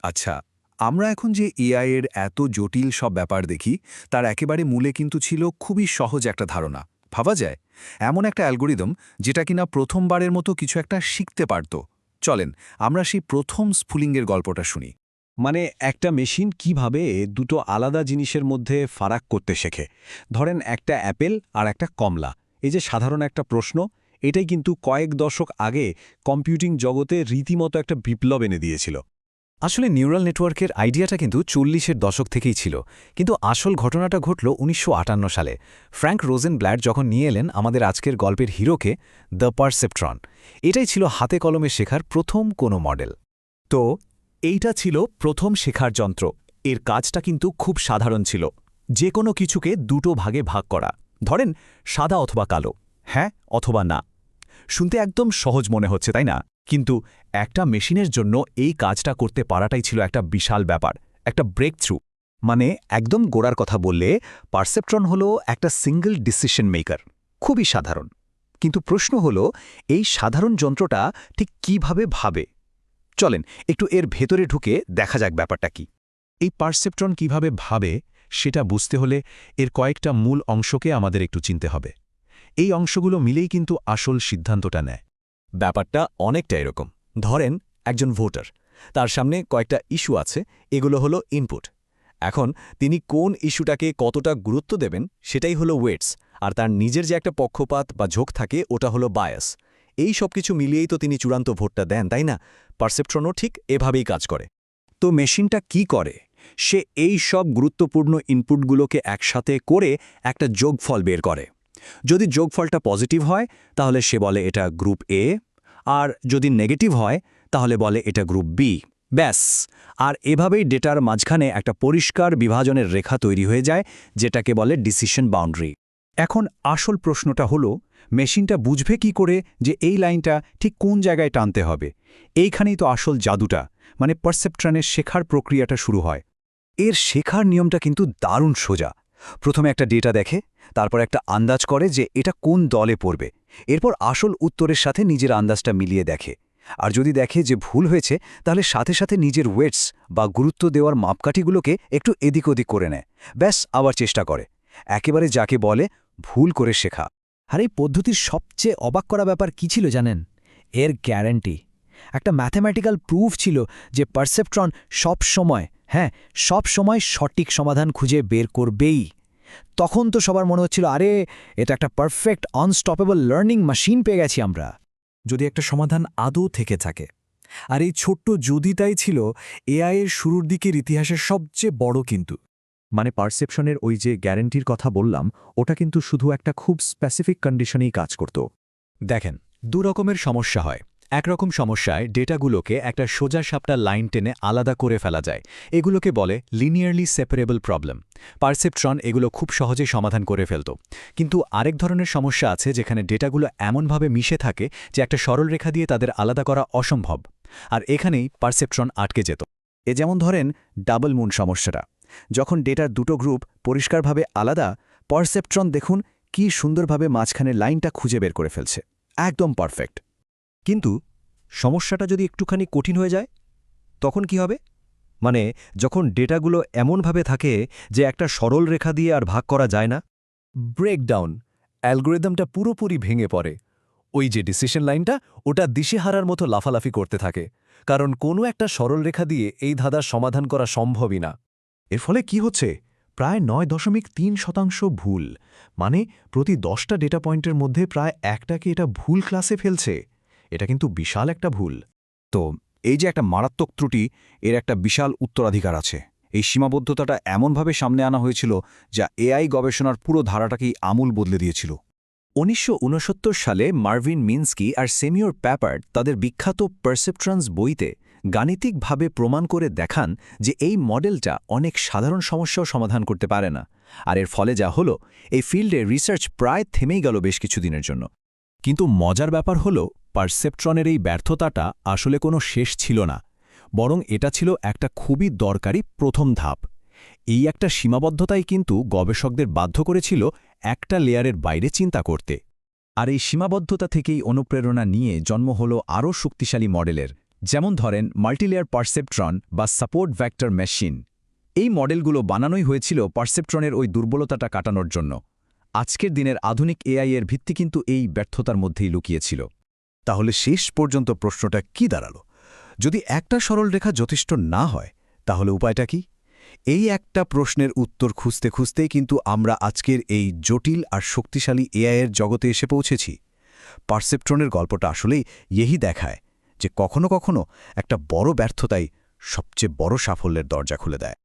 আচ্ছা, আমরা এখন যে এআই এর এত জটিল সব ব্যাপার দেখি তার একেবারে মূলে কিন্তু ছিল খুবই সহজ একটা ধারণা। ভাবা যায় এমন একটা অ্যালগোরিদম যেটা কিনা প্রথমবারের মতো কিছু একটা শিখতে পারত। চলেন আমরা সেই প্রথম স্ফুলিঙ্গের গল্পটা শুনি। মানে একটা মেশিন কিভাবে দুটো আলাদা জিনিসের মধ্যে ফারাক করতে শেখে। ধরেন একটা অ্যাপেল আর একটা কমলা, এই যে সাধারণ একটা প্রশ্ন, এটাই কিন্তু কয়েক দশক আগে কম্পিউটিং জগতে রীতিমতো একটা বিপ্লব এনে দিয়েছিল। আসলে নিউরাল নেটওয়ার্কের আইডিয়াটা কিন্তু 40-এর দশক থেকেই ছিল, কিন্তু আসল ঘটনাটা ঘটল 1958 সালে। ফ্র্যাঙ্ক রোজেনব্ল্যাট যখন নিয়ে এলেন আমাদের আজকের গল্পের হিরোকে, দ্য পারসেপট্রন। এটাই ছিল হাতে কলমে শেখার প্রথম কোনো মডেল। তো এইটা ছিল প্রথম শেখার যন্ত্র। এর কাজটা কিন্তু খুব সাধারণ ছিল, যে কোনো কিছুকে দুটো ভাগে ভাগ করা। ধরেন সাদা অথবা কালো, হ্যাঁ অথবা না। শুনতে একদম সহজ মনে হচ্ছে, তাই না? কিন্তু একটা মেশিনের জন্য এই কাজটা করতে পারাটাই ছিল একটা বিশাল ব্যাপার, একটা ব্রেক থ্রু। মানে একদম গোড়ার কথা বললে পারসেপট্রন হলো একটা সিঙ্গল ডিসিশন মেকার, খুবই সাধারণ। কিন্তু প্রশ্ন হলো এই সাধারণ যন্ত্রটা ঠিক কিভাবে ভাবে। চলেন একটু এর ভেতরে ঢুকে দেখা যাক ব্যাপারটা কি। এই পারসেপট্রন কিভাবে ভাবে সেটা বুঝতে হলে এর কয়েকটা মূল অংশকে আমাদের একটু চিনতে হবে। এই অংশগুলো মিলেই কিন্তু আসল সিদ্ধান্তটা নেয়। ব্যাপারটা অনেকটা এরকম। ধরেন একজন ভোটার, তার সামনে কয়েকটা ইস্যু আছে, এগুলো হলো ইনপুট। এখন তিনি কোন ইস্যুটাকে কতটা গুরুত্ব দেবেন সেটাই হলো ওয়েটস, আর তার নিজের যে একটা পক্ষপাত বা ঝোঁক থাকে ওটা হলো বায়াস। এই সব কিছু মিলিয়েই তো তিনি চূড়ান্ত ভোটটা দেন, তাই না? পারসেপট্রনও ঠিক এভাবেই কাজ করে। তো মেশিনটা কি করে? সে এই সব গুরুত্বপূর্ণ ইনপুটগুলোকে একসাথে করে একটা যোগফল বের করে। যদি যোগফলটা পজিটিভ হয় তাহলে সে বলে এটা গ্রুপ এ, আর যদি নেগেটিভ হয় তাহলে বলে এটা গ্রুপ বি। ব্যাস। আর এভাবেই ডেটার মাঝখানে একটা পরিষ্কার বিভাজনের রেখা তৈরি হয়ে যায়, যেটাকে বলে ডিসিশন বাউন্ডারি। এখন আসল প্রশ্নটা হলো, মেশিনটা বুঝবে কি করে যে এই লাইনটা ঠিক কোন জায়গায় টানতে হবে? এইখানেই তো আসল জাদুটা, মানে পারসেপট্রনের শেখার প্রক্রিয়াটা শুরু হয়। এর শেখার নিয়মটা কিন্তু দারুণ সোজা। প্রথমে একটা ডেটা দেখে, তারপর একটা আন্দাজ করে যে এটা কোন দলে পড়বে। এরপর আসল উত্তরের সাথে নিজের আন্দাজটা মিলিয়ে দেখে। আর যদি দেখে যে ভুল হয়েছে, তাহলে সাথে সাথে নিজের ওয়েটস বা গুরুত্ব দেওয়ার মাপকাঠিগুলোকে একটু এদিক ওদিক করে নেয়। ব্যাস, আবার চেষ্টা করে। একেবারে যাকে বলে ভুল করে শেখা। আর এই পদ্ধতির সবচেয়ে অবাক করা ব্যাপার কি ছিল জানেন? এর গ্যারান্টি। একটা ম্যাথমেটিক্যাল প্রুফ ছিল যে পারসেপট্রন সব সময় সঠিক সমাধান খুঁজে বের করবেই। তখন তো সবার মনে হচ্ছিল, আরে এটা একটা পারফেক্ট আনস্টপেবল লার্নিং মেশিন পেয়ে গেছি আমরা। যদি একটা সমাধান আদৌ থেকে থাকে। আর এই ছোট্ট যদিটাই ছিল এআই এর শুরুর দিকের ইতিহাসের সবচেয়ে বড় কিন্তু। মানে পারসেপশনের ওই যে গ্যারান্টির কথা বললাম, ওটা কিন্তু শুধু একটা খুব স্পেসিফিক কন্ডিশনেই কাজ করত। দেখেন, দুরকমের সমস্যা হয়। একরকম সমস্যায় ডেটাগুলোকে একটা সোজা সাপটা লাইন টেনে আলাদা করে ফেলা যায়। এগুলোকে বলে লিনিয়ারলি সেপারেবল প্রবলেম। পারসেপট্রন এগুলো খুব সহজে সমাধান করে ফেলত। কিন্তু আরেক ধরনের সমস্যা আছে যেখানে ডেটাগুলো এমনভাবে মিশে থাকে যে একটা সরল রেখা দিয়ে তাদের আলাদা করা অসম্ভব। আর এখানেই পারসেপট্রন আটকে যেত। যেমন ধরেন ডাবল মুন সমস্যাটা। যখন ডেটার দুটো গ্রুপ পরিষ্কারভাবে আলাদা, পারসেপট্রন দেখুন কি সুন্দরভাবে মাঝখানে লাইনটা খুঁজে বের করে ফেলছে, একদম পারফেক্ট। কিন্তু সমস্যাটা যদি একটুখানি কঠিন হয়ে যায়, তখন কি হবে? মানে যখন ডেটাগুলো এমনভাবে থাকে যে একটা সরল রেখা দিয়ে আর ভাগ করা যায় না, ব্রেকডাউন, অ্যালগোরিদমটা পুরোপুরি ভেঙে পড়ে। ওই যে ডিসিশন লাইনটা, ওটা দিশেহারার মতো লাফালাফি করতে থাকে, কারণ কোনো একটা সরল রেখা দিয়ে এই ধাঁধার সমাধান করা সম্ভবই না। এর ফলে কি হচ্ছে? প্রায় 9.3% ভুল। মানে প্রতি 10টা ডেটা পয়েন্টের মধ্যে প্রায় একটাকে এটা ভুল ক্লাসে ফেলছে। এটা কিন্তু বিশাল একটা ভুল। তো এই যে একটা মারাত্মক ত্রুটি, এর একটা বিশাল উত্তরাধিকার আছে। এই সীমাবদ্ধতাটা এমনভাবে সামনে আনা হয়েছিল যা এআই গবেষণার পুরো ধারাটাকেই আমূল বদলে দিয়েছিল। 1969 সালে মার্ভিন মিন্সকি আর সেমিওর প্যাপার্ড তাদের বিখ্যাত পারসেপট্রনস বইতে গাণিতিকভাবে প্রমাণ করে দেখান যে এই মডেলটা অনেক সাধারণ সমস্যাও সমাধান করতে পারে না। আর এর ফলে যা হলো, এই ফিল্ডে রিসার্চ প্রায় থেমেই গেল বেশ কিছুদিনের জন্য। কিন্তু মজার ব্যাপার হলো, পারসেপট্রনের এই ব্যর্থতাটা আসলে কোনো শেষ ছিল না, বরং এটা ছিল একটা খুবই দরকারি প্রথম ধাপ। এই একটা সীমাবদ্ধতাই কিন্তু গবেষকদের বাধ্য করেছিল একটা লেয়ারের বাইরে চিন্তা করতে। আর এই সীমাবদ্ধতা থেকেই অনুপ্রেরণা নিয়ে জন্ম হল আরও শক্তিশালী মডেলের, যেমন ধরেন মাল্টিলেয়ার পারসেপট্রন বা সাপোর্ট ভেক্টর মেশিন। এই মডেলগুলো বানানোই হয়েছিল পারসেপট্রনের ওই দুর্বলতাটা কাটানোর জন্য। আজকের দিনের আধুনিক এআই এর ভিত্তি কিন্তু এই ব্যর্থতার মধ্যেই লুকিয়েছিল। তাহলে শেষ পর্যন্ত প্রশ্নটা কি দাঁড়ালো? যদি একটা সরল রেখা যথেষ্ট না হয় তাহলে উপায়টা কি? এই একটা প্রশ্নের উত্তর খুঁজতে খুঁজতেই কিন্তু আমরা আজকের এই জটিল আর শক্তিশালী এআইয়ের জগতে এসে পৌঁছেছি। পারসেপট্রনের গল্পটা আসলেই यही দেখায় যে কখনো কখনো একটা বড় ব্যর্থতাই সবচেয়ে বড় সাফল্যের দরজা খুলে দেয়।